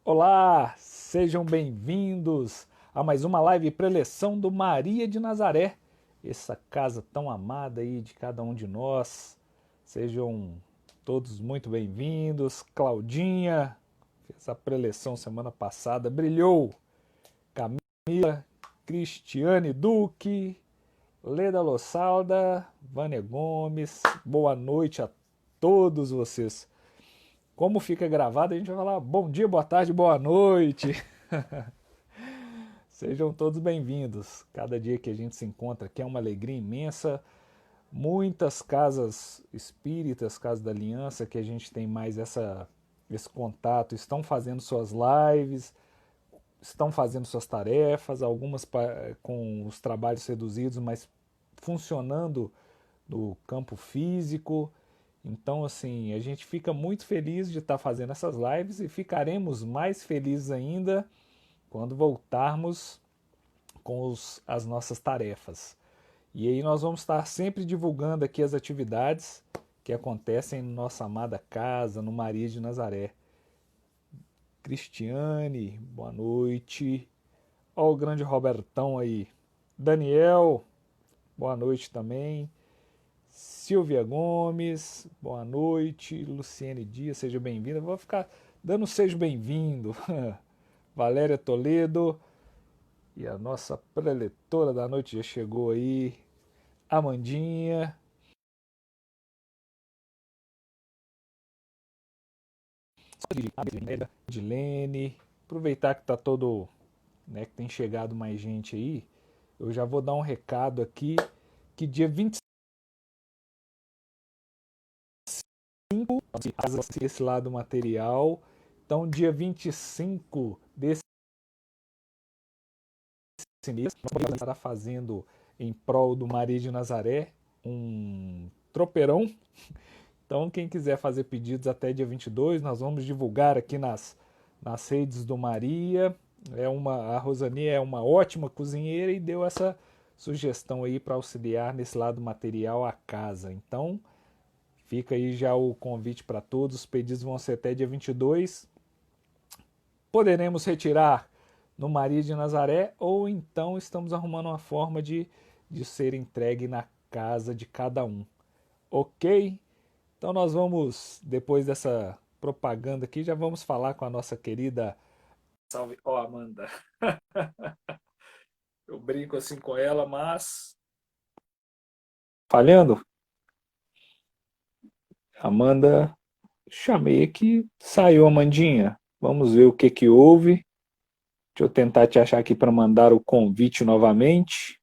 Olá, sejam bem-vindos a mais uma live preleção do Maria de Nazaré, essa casa tão amada aí de cada um de nós. Sejam todos muito bem-vindos. Claudinha fez a preleção semana passada, brilhou. Camila, Cristiane Duque, Leda Lossalda, Vânia Gomes, boa noite a todos vocês. Como fica gravado, a gente vai falar bom dia, boa tarde, boa noite. Sejam todos bem-vindos. Cada dia que a gente se encontra aqui é uma alegria imensa. Muitas casas espíritas, casas da aliança, que a gente tem mais esse contato, estão fazendo suas lives, estão fazendo suas tarefas, algumas com os trabalhos reduzidos, mas funcionando no campo físico. Então, assim, a gente fica muito feliz de estar fazendo essas lives e ficaremos mais felizes ainda quando voltarmos com as nossas tarefas. E aí nós vamos estar sempre divulgando aqui as atividades que acontecem em nossa amada casa, no Maria de Nazaré. Cristiane, boa noite. Ó, o grande Robertão aí. Daniel, boa noite também. Silvia Gomes, boa noite. Luciene Dias, seja bem-vinda. Vou ficar dando seja bem-vindo. Valéria Toledo. E a nossa preletora da noite já chegou aí. Amandinha. Edilene. Aproveitar que tá todo, né, que tem chegado mais gente aí. Eu já vou dar um recado aqui que dia 25 esse lado material. Então, dia 25 desse mês, nós estará fazendo em prol do Maria de Nazaré um tropeirão. Então, quem quiser fazer pedidos até dia 22, nós vamos divulgar aqui nas redes do Maria. A Rosani é uma ótima cozinheira e deu essa sugestão aí para auxiliar nesse lado material a casa. Então, fica aí já o convite para todos. Os pedidos vão ser até dia 22. Poderemos retirar no Maria de Nazaré ou então estamos arrumando uma forma de ser entregue na casa de cada um. Ok? Então nós vamos, depois dessa propaganda aqui, já vamos falar com a nossa querida... Salve, ó, Amanda. Eu brinco assim com ela, mas... Falhando? Amanda, chamei aqui, saiu Amandinha. Vamos ver o que que houve. Deixa eu tentar te achar aqui para mandar o convite novamente.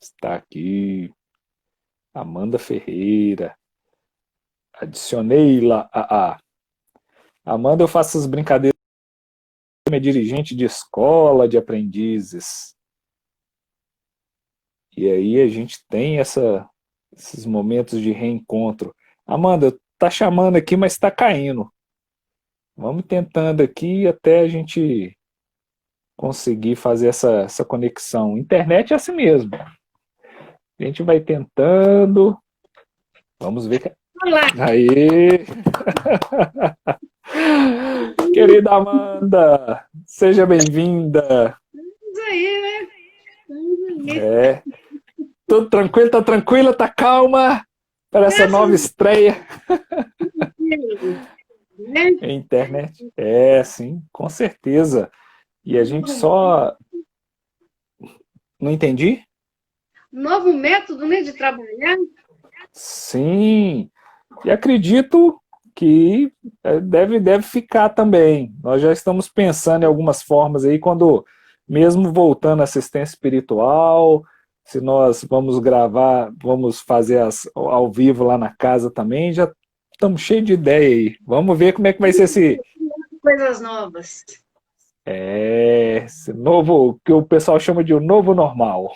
Está aqui. Amanda Ferreira. Adicionei-la a. Amanda, eu faço as brincadeiras. É dirigente de escola de aprendizes. E aí a gente tem esses momentos de reencontro. Amanda, tá chamando aqui, mas está caindo. Vamos tentando aqui até a gente conseguir fazer essa conexão. Internet é assim mesmo. A gente vai tentando. Vamos ver. Olá. Aí. Querida Amanda, seja bem-vinda. Isso aí, né? É. Tudo tranquilo, tá tranquila, tá calma para essa nova estreia. Internet. É, sim, com certeza. E a gente só... Não entendi? Novo método, né, de trabalhar. Sim, e acredito que deve ficar também. Nós já estamos pensando em algumas formas aí, quando, mesmo voltando à assistência espiritual, se nós vamos gravar, vamos fazer ao vivo lá na casa também, já estamos cheios de ideia aí. Vamos ver como é que vai ser esse... Coisas novas. Esse novo, que o pessoal chama de o novo normal.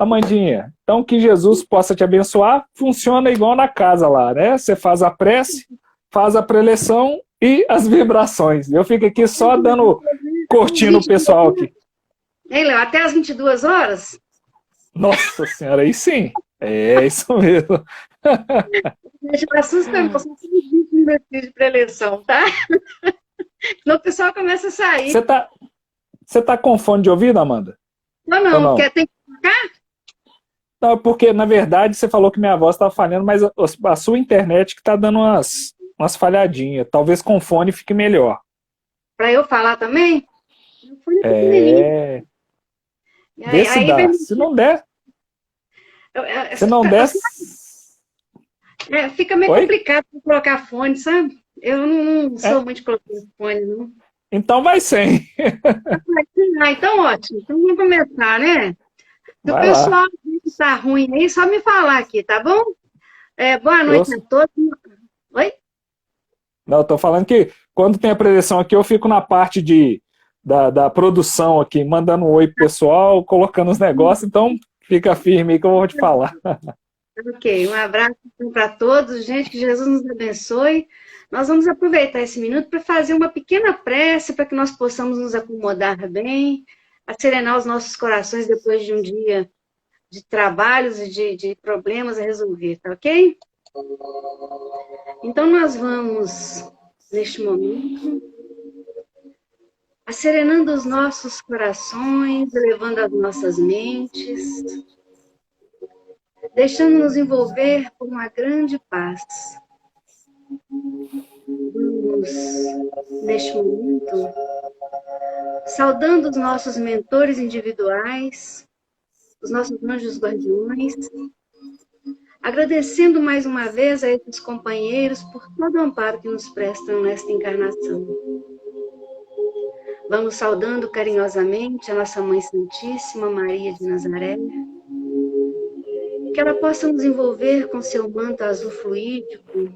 Amandinha, então que Jesus possa te abençoar, funciona igual na casa lá, né? Você faz a prece, faz a preleção e as vibrações. Eu fico aqui só curtindo o pessoal aqui. Hein, Léo? Até às 22 horas? Nossa senhora, aí sim. É isso mesmo. Gente, não assusta não, são 20 minutinhos de preleção, tá? Senão o pessoal começa a sair. Você tá, você tá com fone de ouvido, Amanda? Ou Ou não, não? quer tem que ficar? Não, porque, na verdade, você falou que minha voz estava falhando, mas a sua internet que tá dando umas falhadinhas. Talvez com fone fique melhor. Para eu falar também? Meu fone é pequenininho. É. E Vê se aí vai. dá. Se não der, se não der. Fica meio Oi? complicado para colocar fone, sabe? Eu não É. sou muito de colocar fone, não. Então vai sem. Ah, então ótimo. Então vamos começar, né? Se o Vai lá. pessoal está ruim aí, só me falar aqui, tá bom? Boa Eu, noite a todos. Oi? não, eu tô falando que quando tem a preleção aqui, eu fico na parte da produção aqui, mandando um oi pro pessoal, colocando os negócios, então fica firme aí que eu vou te falar. Ok, um abraço para todos, gente, que Jesus nos abençoe. Nós vamos aproveitar esse minuto para fazer uma pequena prece para que nós possamos nos acomodar bem, serenar os nossos corações depois de um dia de trabalhos e de problemas a resolver, tá ok? Então nós vamos, neste momento, serenando os nossos corações, elevando as nossas mentes, deixando-nos envolver por uma grande paz. Vamos, neste momento, saudando os nossos mentores individuais, os nossos anjos guardiões, agradecendo mais uma vez a esses companheiros por todo o amparo que nos prestam nesta encarnação. Vamos saudando carinhosamente a nossa Mãe Santíssima, Maria de Nazaré, que ela possa nos envolver com seu manto azul fluídico,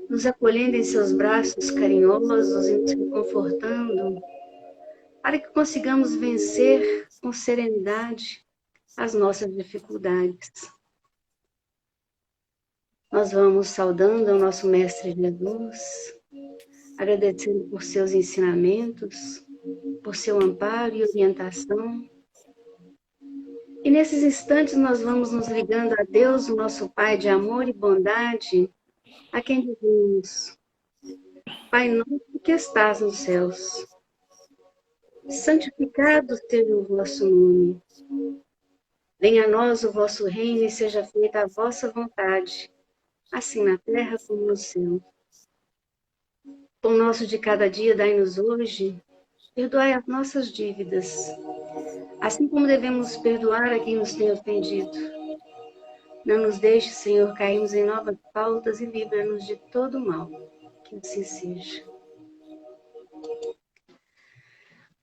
nos acolhendo em seus braços carinhosos e nos reconfortando, para que consigamos vencer com serenidade as nossas dificuldades. Nós vamos saudando ao nosso Mestre Jesus, agradecendo por seus ensinamentos, por seu amparo e orientação. E nesses instantes nós vamos nos ligando a Deus, o nosso Pai de amor e bondade, a quem dizemos: Pai nosso que estás nos céus, santificado seja o vosso nome. Venha a nós o vosso reino e seja feita a vossa vontade, assim na terra como no céu. Pão nosso de cada dia dai-nos hoje, perdoai as nossas dívidas, assim como devemos perdoar a quem nos tem ofendido. Não nos deixe, Senhor, cairmos em novas faltas e livra-nos de todo mal. Que assim seja.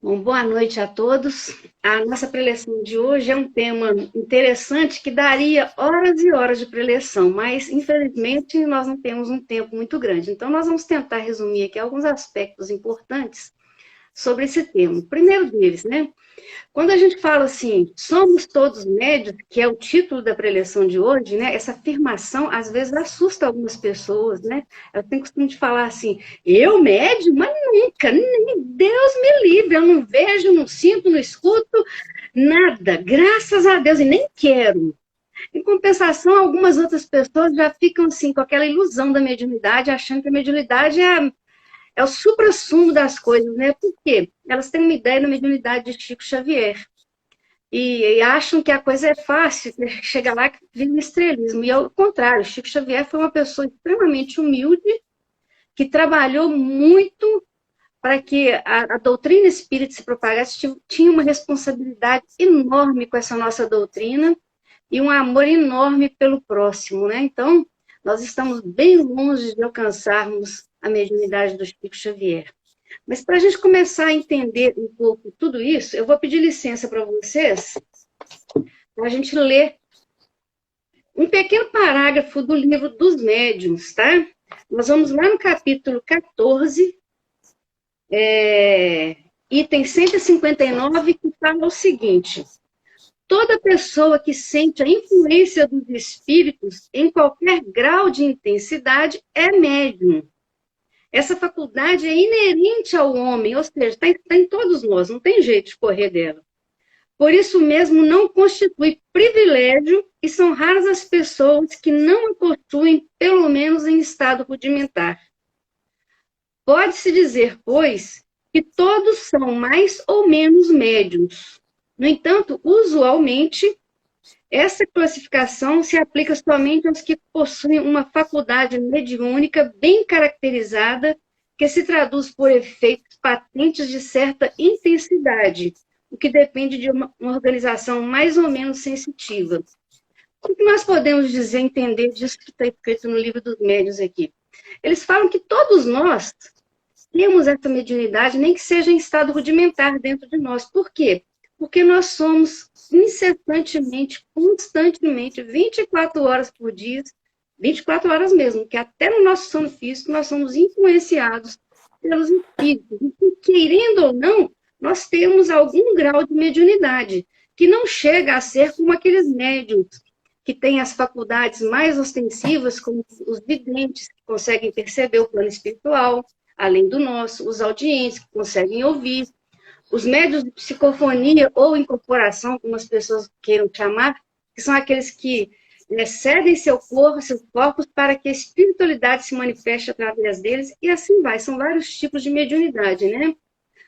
Bom, boa noite a todos. A nossa preleção de hoje é um tema interessante que daria horas e horas de preleção, mas infelizmente nós não temos um tempo muito grande. Então nós vamos tentar resumir aqui alguns aspectos importantes sobre esse tema. O primeiro deles, né? Quando a gente fala assim, somos todos médios, que é o título da preleção de hoje, né? Essa afirmação às vezes assusta algumas pessoas, né? Eu tenho costume de falar assim, eu médio? Mas nunca, nem Deus me livre, eu não vejo, não sinto, não escuto nada, graças a Deus, e nem quero. Em compensação, algumas outras pessoas já ficam assim com aquela ilusão da mediunidade, achando que a mediunidade é o suprassumo das coisas, né? Por quê? Elas têm uma ideia da mediunidade de Chico Xavier. E acham que a coisa é fácil, chega lá que vive no estrelismo. E ao contrário, Chico Xavier foi uma pessoa extremamente humilde, que trabalhou muito para que a doutrina espírita se propagasse, tinha uma responsabilidade enorme com essa nossa doutrina e um amor enorme pelo próximo, né? Então, nós estamos bem longe de alcançarmos a mediunidade do Chico Xavier. Mas para a gente começar a entender um pouco tudo isso, eu vou pedir licença para vocês, para a gente ler um pequeno parágrafo do livro dos médiuns, tá? Nós vamos lá no capítulo 14, item 159, que fala o seguinte: toda pessoa que sente a influência dos espíritos em qualquer grau de intensidade é médium. Essa faculdade é inerente ao homem, ou seja, está em todos nós, não tem jeito de correr dela. Por isso mesmo, não constitui privilégio e são raras as pessoas que não a possuem, pelo menos em estado rudimentar. Pode-se dizer, pois, que todos são mais ou menos médiuns. No entanto, usualmente, essa classificação se aplica somente aos que possuem uma faculdade mediúnica bem caracterizada, que se traduz por efeitos patentes de certa intensidade, o que depende de uma organização mais ou menos sensitiva. O que nós podemos dizer, entender disso que está escrito no livro dos médiuns aqui? Eles falam que todos nós temos essa mediunidade, nem que seja em estado rudimentar dentro de nós. Por quê? Porque nós somos incessantemente, constantemente, 24 horas por dia, 24 horas mesmo, que até no nosso sono físico nós somos influenciados pelos espíritos. E, querendo ou não, nós temos algum grau de mediunidade, que não chega a ser como aqueles médiuns que têm as faculdades mais ostensivas, como os videntes, que conseguem perceber o plano espiritual, além do nosso, os audientes, que conseguem ouvir, os médiuns de psicofonia ou incorporação, como as pessoas queiram chamar, que são aqueles que cedem seus corpos para que a espiritualidade se manifeste através deles, e assim vai. São vários tipos de mediunidade, né?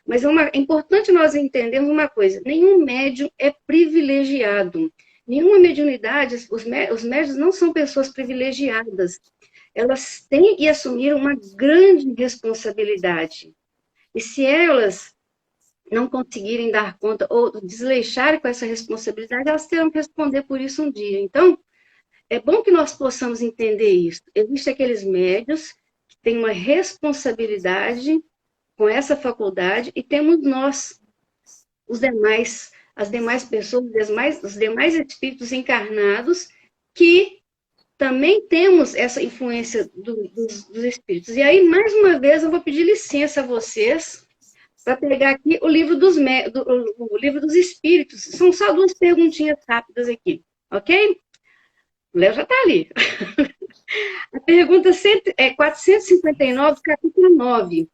Mas é importante nós entendermos uma coisa: nenhum médium é privilegiado. Nenhuma mediunidade, os médiuns não são pessoas privilegiadas. Elas têm e assumiram uma grande responsabilidade. E se elas não conseguirem dar conta ou desleixarem com essa responsabilidade, elas terão que responder por isso um dia. Então, é bom que nós possamos entender isso. Existem aqueles médiuns que têm uma responsabilidade com essa faculdade, e temos nós, as demais pessoas, os demais espíritos encarnados, que também temos essa influência dos espíritos. E aí, mais uma vez, eu vou pedir licença a vocês para pegar aqui o livro o livro dos espíritos. São só 2 perguntinhas rápidas aqui, ok? O Léo já está ali. A pergunta é 459, capítulo 9.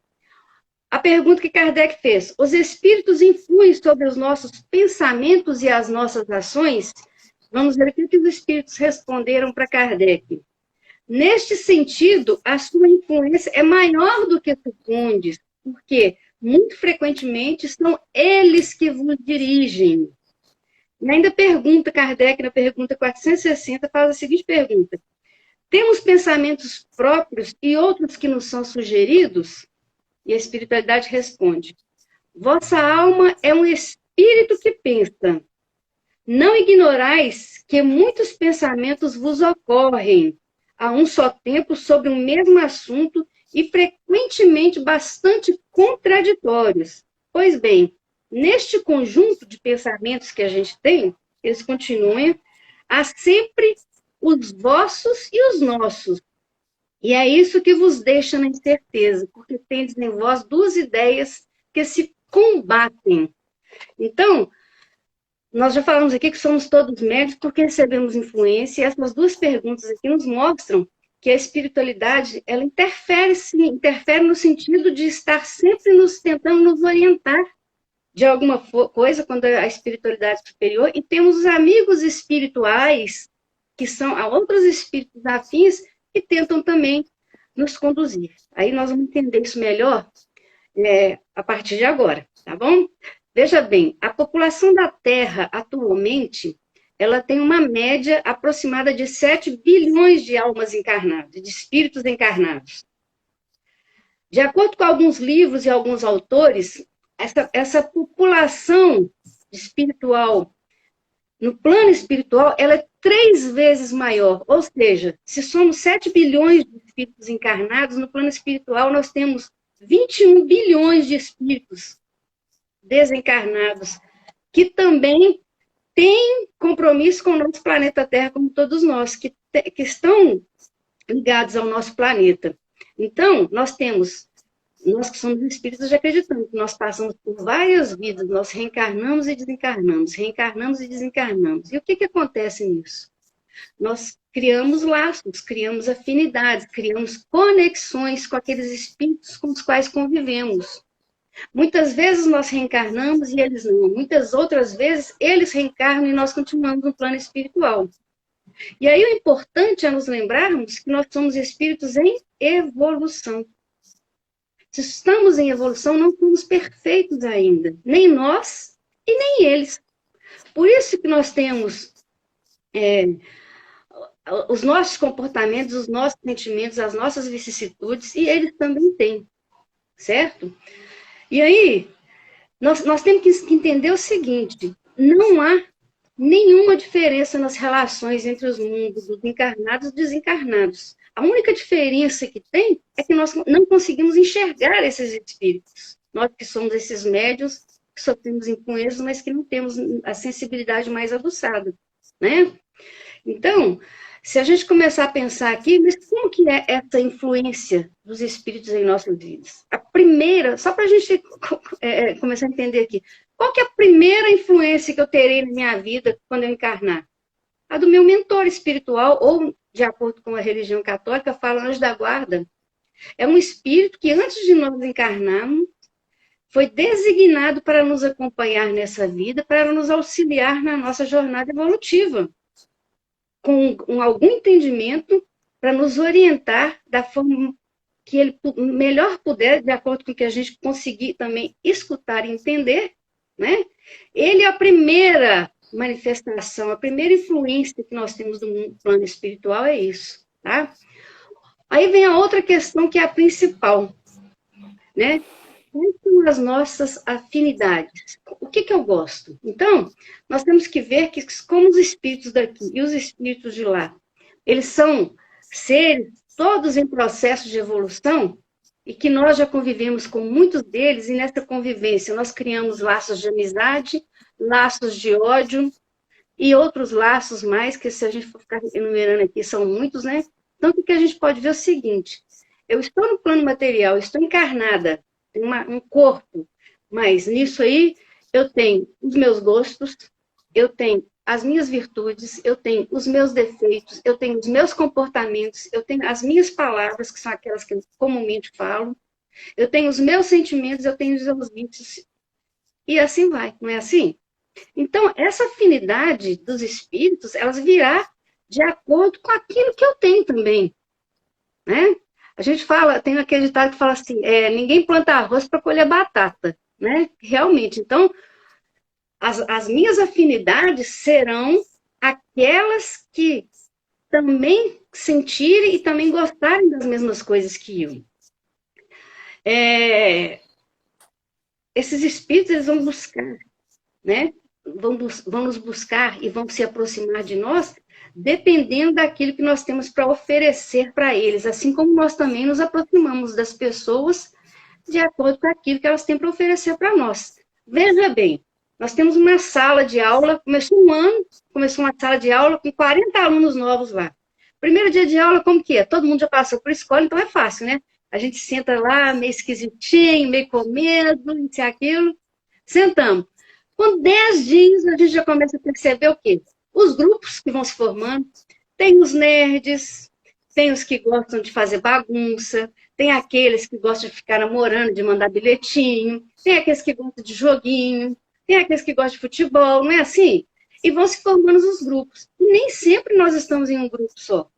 A pergunta que Kardec fez: os espíritos influem sobre os nossos pensamentos e as nossas ações? Vamos ver o que os espíritos responderam para Kardec. Neste sentido, a sua influência é maior do que supondes, porque muito frequentemente são eles que vos dirigem. E ainda pergunta, Kardec, na pergunta 460, faz a seguinte pergunta: temos pensamentos próprios e outros que nos são sugeridos? E a espiritualidade responde: vossa alma é um espírito que pensa. Não ignorais que muitos pensamentos vos ocorrem a um só tempo sobre um mesmo assunto e frequentemente bastante contraditórios. Pois bem, neste conjunto de pensamentos que a gente tem, eles continuam, há sempre os vossos e os nossos. E é isso que vos deixa na incerteza, porque tendes em vós 2 ideias que se combatem. Então, nós já falamos aqui que somos todos médios porque recebemos influência, e essas 2 perguntas aqui nos mostram que a espiritualidade, ela interfere no sentido de estar sempre tentando nos orientar de alguma coisa, quando a espiritualidade é superior, e temos os amigos espirituais, que são outros espíritos afins, que tentam também nos conduzir. Aí nós vamos entender isso melhor a partir de agora, tá bom? Veja bem, a população da Terra atualmente, ela tem uma média aproximada de 7 bilhões de almas encarnadas, de espíritos encarnados. De acordo com alguns livros e alguns autores, essa população espiritual, no plano espiritual, ela é 3 vezes maior. Ou seja, se somos 7 bilhões de espíritos encarnados, no plano espiritual nós temos 21 bilhões de espíritos desencarnados, que também têm compromisso com o nosso planeta Terra, como todos nós, que estão ligados ao nosso planeta. Então, nós que somos espíritos, já acreditamos que nós passamos por várias vidas, nós reencarnamos e desencarnamos, reencarnamos e desencarnamos. E o que acontece nisso? Nós criamos laços, criamos afinidades, criamos conexões com aqueles espíritos com os quais convivemos. Muitas vezes nós reencarnamos e eles não. Muitas outras vezes eles reencarnam e nós continuamos no plano espiritual. E aí o importante é nos lembrarmos que nós somos espíritos em evolução. Se estamos em evolução, não somos perfeitos ainda. Nem nós e nem eles. Por isso que nós temos os nossos comportamentos, os nossos sentimentos, as nossas vicissitudes, e eles também têm. Certo? E aí, nós temos que entender o seguinte: não há nenhuma diferença nas relações entre os mundos, dos encarnados e desencarnados. A única diferença que tem é que nós não conseguimos enxergar esses espíritos. Nós que somos esses médiuns, que sofremos influências, mas que não temos a sensibilidade mais aguçada, né? Então, se a gente começar a pensar aqui, mas como que é essa influência dos espíritos em nossas vidas? A primeira, só para a gente começar a entender aqui, qual que é a primeira influência que eu terei na minha vida quando eu encarnar? A do meu mentor espiritual, ou, de acordo com a religião católica, fala anjo da guarda. É um espírito que, antes de nós encarnarmos, foi designado para nos acompanhar nessa vida, para nos auxiliar na nossa jornada evolutiva, com algum entendimento, para nos orientar da forma que ele melhor puder, de acordo com o que a gente conseguir também escutar e entender, né? Ele é a primeira manifestação, a primeira influência que nós temos no plano espiritual é isso, tá? Aí vem a outra questão que é a principal, né? Quais são as nossas afinidades? O que eu gosto? Então, nós temos que ver que como os espíritos daqui e os espíritos de lá, eles são seres todos em processo de evolução e que nós já convivemos com muitos deles e nessa convivência nós criamos laços de amizade, laços de ódio e outros laços mais, que se a gente for ficar enumerando aqui, são muitos, né? Então, o que a gente pode ver é o seguinte: eu estou no plano material, eu estou encarnada, tenho um corpo, mas nisso aí eu tenho os meus gostos, eu tenho as minhas virtudes, eu tenho os meus defeitos, eu tenho os meus comportamentos, eu tenho as minhas palavras, que são aquelas que eu comumente falo, eu tenho os meus sentimentos, eu tenho os meus vícios, e assim vai, não é assim? Então, essa afinidade dos espíritos, elas virá de acordo com aquilo que eu tenho também, né? A gente fala, tem aquele ditado que fala assim, ninguém planta arroz para colher batata, né? Realmente, então, as minhas afinidades serão aquelas que também sentirem e também gostarem das mesmas coisas que eu. Esses espíritos, eles vão buscar, né? Vão nos buscar e vão se aproximar de nós, dependendo daquilo que nós temos para oferecer para eles, assim como nós também nos aproximamos das pessoas de acordo com aquilo que elas têm para oferecer para nós. Veja bem, nós temos uma sala de aula, começou um ano, começou uma sala de aula com 40 alunos novos lá. Primeiro dia de aula, como que é? Todo mundo já passou por escola, então é fácil, né? A gente senta lá, meio esquisitinho, meio com medo, isso e aquilo. Sentamos. Com 10 dias, a gente já começa a perceber o quê? Os grupos que vão se formando. Tem os nerds, tem os que gostam de fazer bagunça, tem aqueles que gostam de ficar namorando, de mandar bilhetinho, tem aqueles que gostam de joguinho, tem aqueles que gostam de futebol, não é assim? E vão se formando os grupos. E nem sempre nós estamos em um grupo só.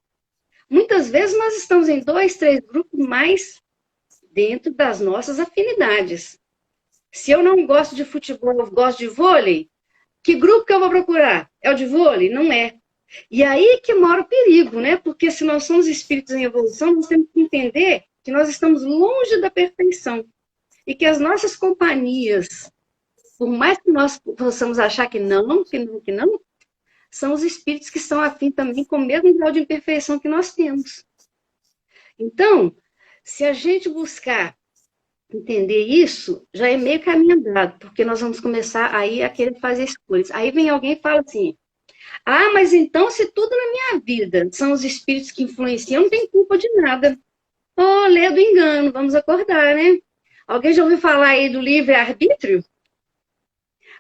Muitas vezes nós estamos em 2, 3 grupos, mas dentro das nossas afinidades. Se eu não gosto de futebol, eu gosto de vôlei, que grupo que eu vou procurar? É o de vôlei? Não é. E aí que mora o perigo, né? Porque se nós somos espíritos em evolução, nós temos que entender que nós estamos longe da perfeição. E que as nossas companhias, por mais que nós possamos achar que não, são os espíritos que estão afim também com o mesmo grau de imperfeição que nós temos. Então, se a gente buscar entender isso, já é meio caminho andado, porque nós vamos começar aí a querer fazer escolhas. Aí vem alguém e fala assim, mas então se tudo na minha vida são os espíritos que influenciam, eu não tenho culpa de nada. Lê do engano, vamos acordar, né? Alguém já ouviu falar aí do livre-arbítrio?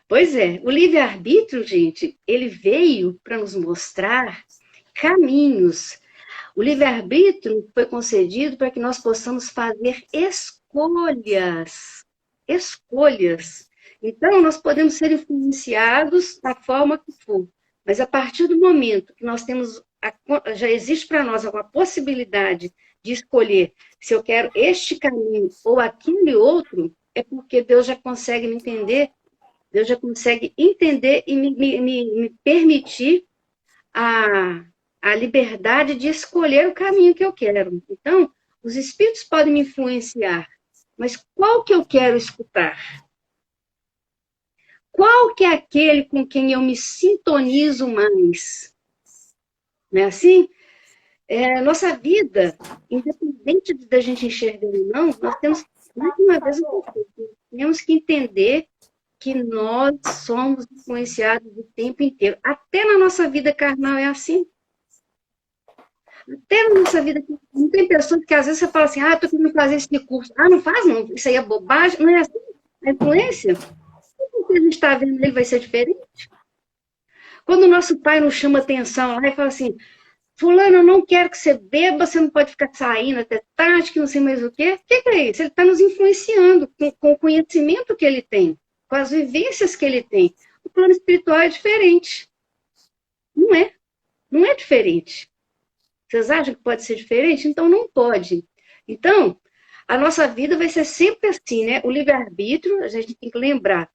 Pois é, o livre-arbítrio, gente, ele veio para nos mostrar caminhos. O livre-arbítrio foi concedido para que nós possamos fazer escolhas. escolhas. Então, nós podemos ser influenciados da forma que for, mas a partir do momento que nós temos, já existe para nós uma possibilidade de escolher se eu quero este caminho ou aquele outro, é porque Deus já consegue me entender, Deus já consegue entender e me permitir a liberdade de escolher o caminho que eu quero. Então, os espíritos podem me influenciar, mas qual que eu quero escutar? Qual que é aquele com quem eu me sintonizo mais? Não é assim? Nossa vida, independente da gente enxergar ou não, nós temos, mais uma vez, temos que entender que nós somos influenciados o tempo inteiro. Até na nossa vida carnal é assim. Até na nossa vida, não tem pessoas que às vezes você fala assim, estou querendo fazer esse curso. Não faz não, isso aí é bobagem. Não é assim. A influência, o que a gente está vendo ele vai ser diferente. Quando o nosso pai nos chama atenção lá e fala assim, fulano, eu não quero que você beba, você não pode ficar saindo até tarde, que não sei mais o quê. O que é isso? Ele está nos influenciando com o conhecimento que ele tem, com as vivências que ele tem. O plano espiritual é diferente. Não é diferente. Vocês acham que pode ser diferente? Então, não pode. Então, a nossa vida vai ser sempre assim, né? O livre-arbítrio, a gente tem que lembrar,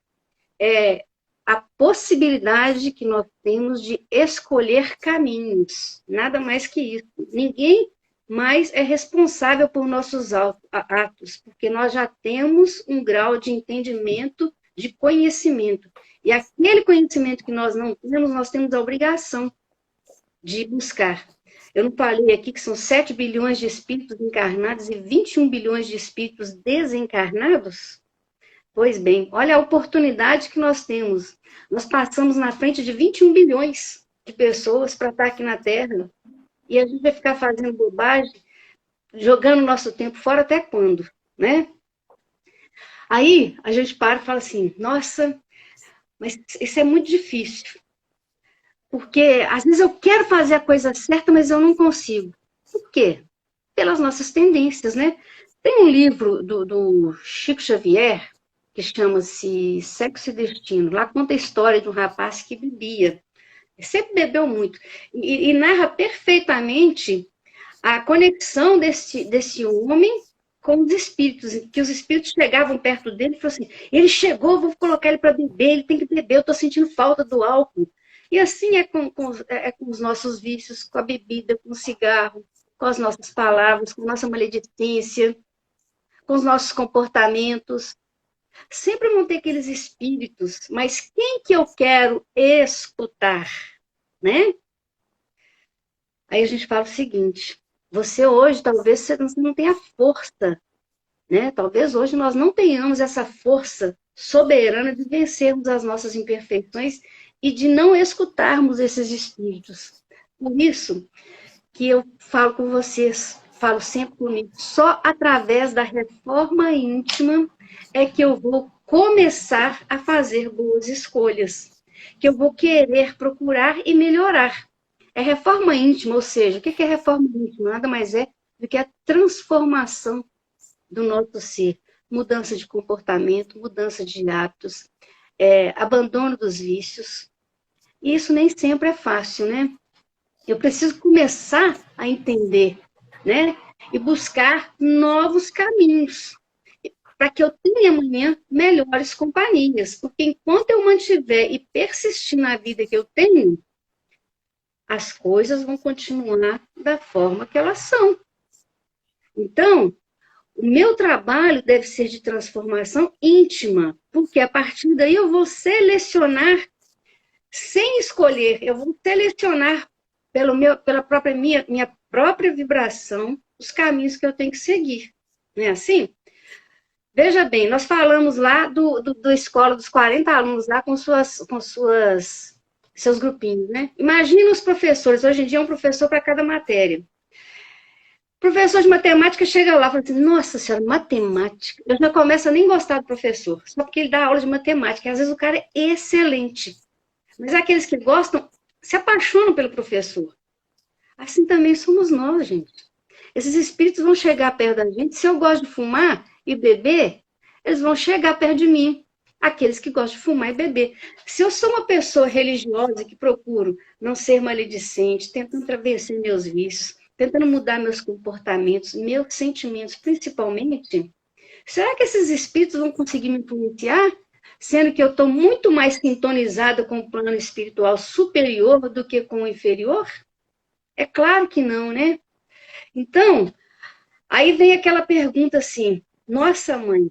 é a possibilidade que nós temos de escolher caminhos. Nada mais que isso. Ninguém mais é responsável por nossos atos, porque nós já temos um grau de entendimento, de conhecimento. E aquele conhecimento que nós não temos, nós temos a obrigação de buscar. Eu não falei aqui que são 7 bilhões de espíritos encarnados e 21 bilhões de espíritos desencarnados? Pois bem, olha a oportunidade que nós temos. Nós passamos na frente de 21 bilhões de pessoas para estar aqui na Terra. E a gente vai ficar fazendo bobagem, jogando nosso tempo fora até quando, né? Aí a gente para e fala assim, nossa, mas isso é muito difícil. Porque às vezes eu quero fazer a coisa certa, mas eu não consigo. Por quê? Pelas nossas tendências, né? Tem um livro do Chico Xavier, que chama-se Sexo e Destino. Lá conta a história de um rapaz que bebia. Sempre bebeu muito. E narra perfeitamente a conexão desse homem com os espíritos. Que os espíritos chegavam perto dele e falavam assim, ele chegou, vou colocar ele para beber, ele tem que beber, eu estou sentindo falta do álcool. E assim é com os nossos vícios, com a bebida, com o cigarro, com as nossas palavras, com a nossa maledicência, com os nossos comportamentos. Sempre vão ter aqueles espíritos, mas quem que eu quero escutar, né? Aí a gente fala o seguinte, você hoje, talvez você não tenha força, né? Talvez hoje nós não tenhamos essa força soberana de vencermos as nossas imperfeições e de não escutarmos esses espíritos. Por isso que eu falo com vocês, falo sempre comigo, só através da reforma íntima é que eu vou começar a fazer boas escolhas, que eu vou querer procurar e melhorar. É reforma íntima, ou seja, o que é reforma íntima? Nada mais é do que a transformação do nosso ser, mudança de comportamento, mudança de hábitos, abandono dos vícios. E isso nem sempre é fácil, né? Eu preciso começar a entender, né? E buscar novos caminhos, para que eu tenha amanhã melhores companhias. Porque enquanto eu mantiver e persistir na vida que eu tenho, as coisas vão continuar da forma que elas são. Então, o meu trabalho deve ser de transformação íntima, porque a partir daí selecionar sem escolher, eu vou selecionar pela própria minha própria vibração os caminhos que eu tenho que seguir. Não é assim? Veja bem, nós falamos lá da escola dos 40 alunos lá com seus grupinhos, né? Imagina os professores, hoje em dia é um professor para cada matéria. O professor de matemática chega lá e fala assim, nossa senhora, matemática. Eu já começo a nem gostar do professor, só porque ele dá aula de matemática. Às vezes o cara é excelente. Mas aqueles que gostam se apaixonam pelo professor. Assim também somos nós, gente. Esses espíritos vão chegar perto da gente. Se eu gosto de fumar e beber, eles vão chegar perto de mim, aqueles que gostam de fumar e beber. Se eu sou uma pessoa religiosa que procuro não ser maledicente, tentando vencer meus vícios, tentando mudar meus comportamentos, meus sentimentos, principalmente, será que esses espíritos vão conseguir me influenciar? Sendo que eu estou muito mais sintonizada com o plano espiritual superior do que com o inferior? É claro que não, né? Então, aí vem aquela pergunta assim, nossa, mãe,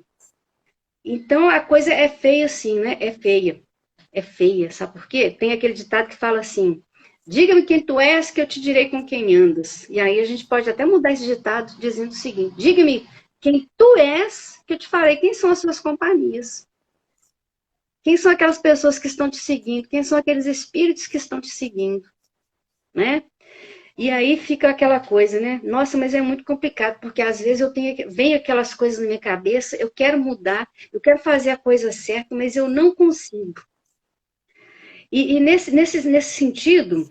então a coisa é feia assim, né? É feia. É feia, sabe por quê? Tem aquele ditado que fala assim, diga-me quem tu és, que eu te direi com quem andas. E aí a gente pode até mudar esse ditado dizendo o seguinte, diga-me quem tu és, que eu te farei quem são as suas companhias. Quem são aquelas pessoas que estão te seguindo? Quem são aqueles espíritos que estão te seguindo? Né? E aí fica aquela coisa, né? Nossa, mas é muito complicado, porque às vezes vem aquelas coisas na minha cabeça, eu quero mudar, eu quero fazer a coisa certa, mas eu não consigo. E nesse sentido,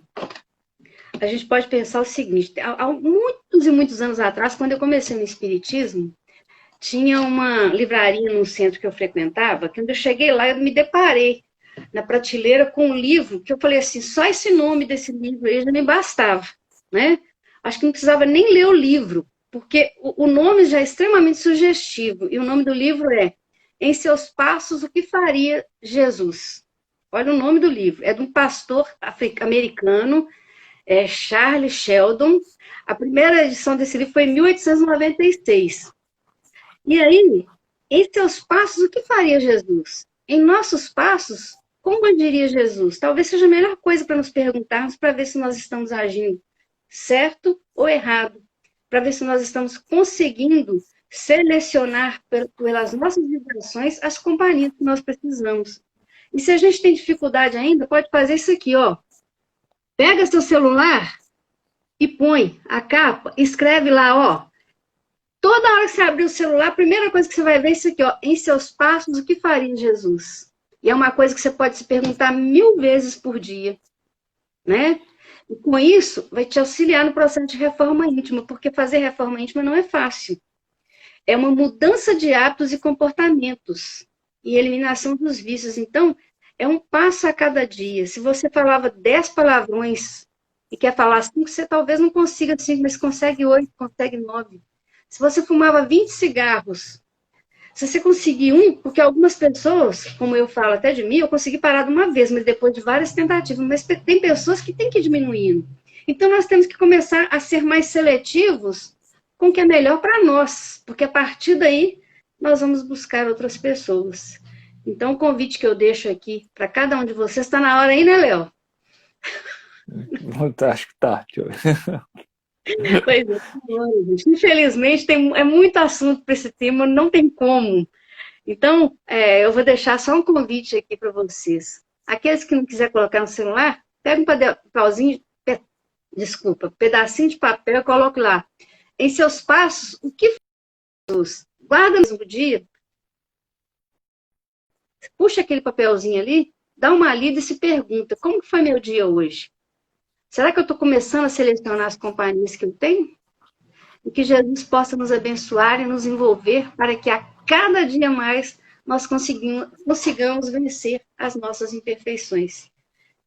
a gente pode pensar o seguinte, há muitos e muitos anos atrás, quando eu comecei no Espiritismo, tinha uma livraria no centro que eu frequentava, que quando eu cheguei lá, eu me deparei na prateleira com um livro, que eu falei assim, só esse nome desse livro aí já me bastava, né? Acho que não precisava nem ler o livro, porque o nome já é extremamente sugestivo, e o nome do livro é Em Seus Passos, o que Faria Jesus? Olha o nome do livro, é de um pastor americano, Charles Sheldon. A primeira edição desse livro foi em 1896. E aí, em seus passos, o que faria Jesus? Em nossos passos, como agiria Jesus? Talvez seja a melhor coisa para nos perguntarmos, para ver se nós estamos agindo certo ou errado, para ver se nós estamos conseguindo selecionar pelas nossas vibrações as companhias que nós precisamos. E se a gente tem dificuldade ainda, pode fazer isso aqui, ó. Pega seu celular e põe a capa, escreve lá, ó. Toda hora que você abrir o celular, a primeira coisa que você vai ver é isso aqui, ó. Em seus passos, o que faria Jesus? E é uma coisa que você pode se perguntar 1000 vezes por dia, né? E com isso, vai te auxiliar no processo de reforma íntima, porque fazer reforma íntima não é fácil. É uma mudança de hábitos e comportamentos e eliminação dos vícios. Então, é um passo a cada dia. Se você falava 10 palavrões e quer falar 5, você talvez não consiga 5, mas consegue 8, consegue 9. Se você fumava 20 cigarros, se você conseguir um, porque algumas pessoas, como eu falo até de mim, eu consegui parar de uma vez, mas depois de várias tentativas, mas tem pessoas que têm que ir diminuindo. Então, nós temos que começar a ser mais seletivos com o que é melhor para nós, porque a partir daí nós vamos buscar outras pessoas. Então, o convite que eu deixo aqui para cada um de vocês, está na hora aí, né, Léo? Acho que tá. Pois é, gente. Infelizmente, é muito assunto para esse tema, não tem como. Então, eu vou deixar só um convite aqui para vocês. Aqueles que não quiserem colocar no celular, pega um pedacinho de papel e coloque lá. Em seus passos, o que faz? Guarda no mesmo dia, puxa aquele papelzinho ali, dá uma lida e se pergunta, como que foi meu dia hoje? Será que eu estou começando a selecionar as companhias que eu tenho? E que Jesus possa nos abençoar e nos envolver para que a cada dia mais nós consigamos vencer as nossas imperfeições.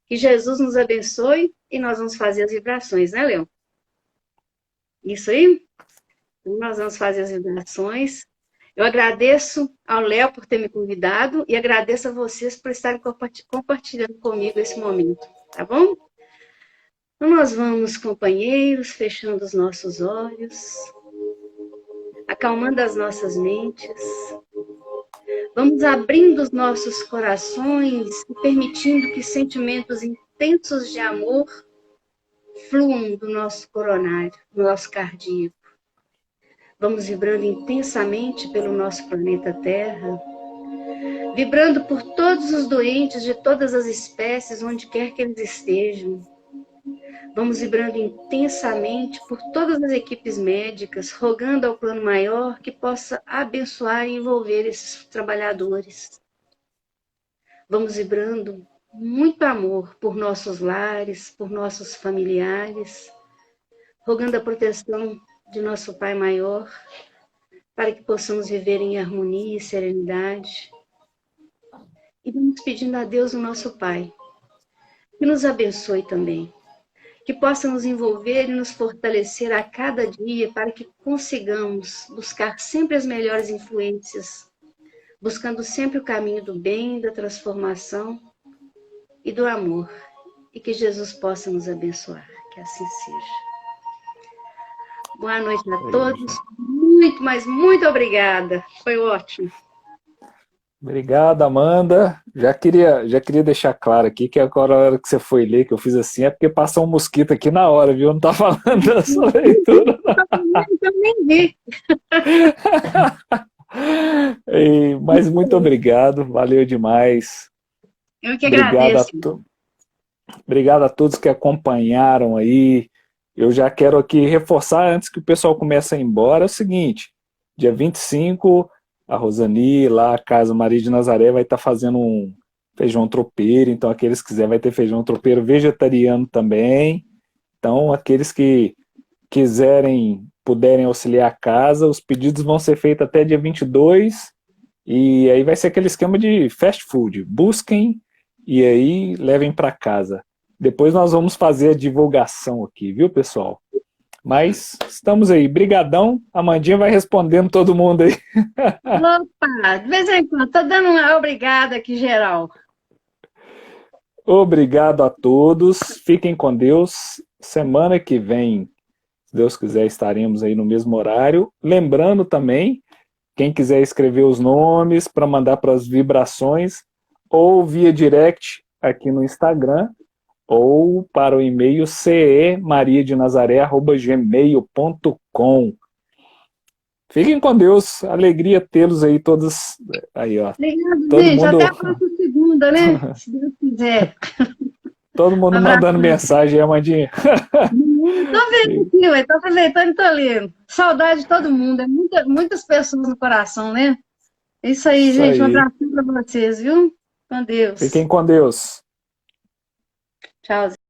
Que Jesus nos abençoe e nós vamos fazer as vibrações, né, Leão? Isso aí? Então, nós vamos fazer as vibrações. Eu agradeço ao Léo por ter me convidado e agradeço a vocês por estarem compartilhando comigo esse momento, tá bom? Então, nós vamos, companheiros, fechando os nossos olhos, acalmando as nossas mentes. Vamos abrindo os nossos corações e permitindo que sentimentos intensos de amor fluam do nosso coronário, do nosso cardíaco. Vamos vibrando intensamente pelo nosso planeta Terra, vibrando por todos os doentes de todas as espécies, onde quer que eles estejam. Vamos vibrando intensamente por todas as equipes médicas, rogando ao plano maior que possa abençoar e envolver esses trabalhadores. Vamos vibrando muito amor por nossos lares, por nossos familiares, rogando a proteção de nosso Pai Maior, para que possamos viver em harmonia e serenidade. E vamos pedindo a Deus, o nosso Pai, que nos abençoe também, que possa nos envolver e nos fortalecer a cada dia para que consigamos buscar sempre as melhores influências, buscando sempre o caminho do bem, da transformação e do amor. E que Jesus possa nos abençoar, que assim seja. Boa noite a todos. Muito, mas muito obrigada. Foi ótimo. Obrigado, Amanda. Já queria deixar claro aqui que agora a hora que você foi ler, que eu fiz assim, é porque passou um mosquito aqui na hora, viu? Eu não tá falando da sua leitura. Eu nem vi. Mas muito obrigado, valeu demais. Eu que Obrigado agradeço. Obrigado a todos que acompanharam aí. Eu já quero aqui reforçar, antes que o pessoal comece a ir embora, é o seguinte, dia 25, a Rosani, lá a Casa Maria de Nazaré, vai estar fazendo um feijão tropeiro, então aqueles que quiserem vai ter feijão tropeiro vegetariano também. Então, aqueles que puderem auxiliar a casa, os pedidos vão ser feitos até dia 22, e aí vai ser aquele esquema de fast food. Busquem e aí levem para casa. Depois nós vamos fazer a divulgação aqui, viu, pessoal? Mas estamos aí. Brigadão. A Amandinha vai respondendo todo mundo aí. Opa, de vez em quando, estou dando uma obrigada aqui, geral. Obrigado a todos. Fiquem com Deus. Semana que vem, se Deus quiser, estaremos aí no mesmo horário. Lembrando também, quem quiser escrever os nomes para mandar para as vibrações, ou via direct aqui no Instagram, ou para o e-mail cemariadenazaré@gmail.com. Fiquem com Deus, alegria tê-los aí todos. Aí, ó. Obrigada, Todo gente. mundo... Até a próxima segunda, né? Se Deus quiser. Todo mundo mandando mensagem aí, Amandinha. Estou vendo aqui, estou aproveitando e estou lendo. Saudade de todo mundo, é muitas pessoas no coração, né? É isso aí, Isso gente. Um aí. abraço para vocês, viu? Com Deus. Fiquem com Deus. Tchau.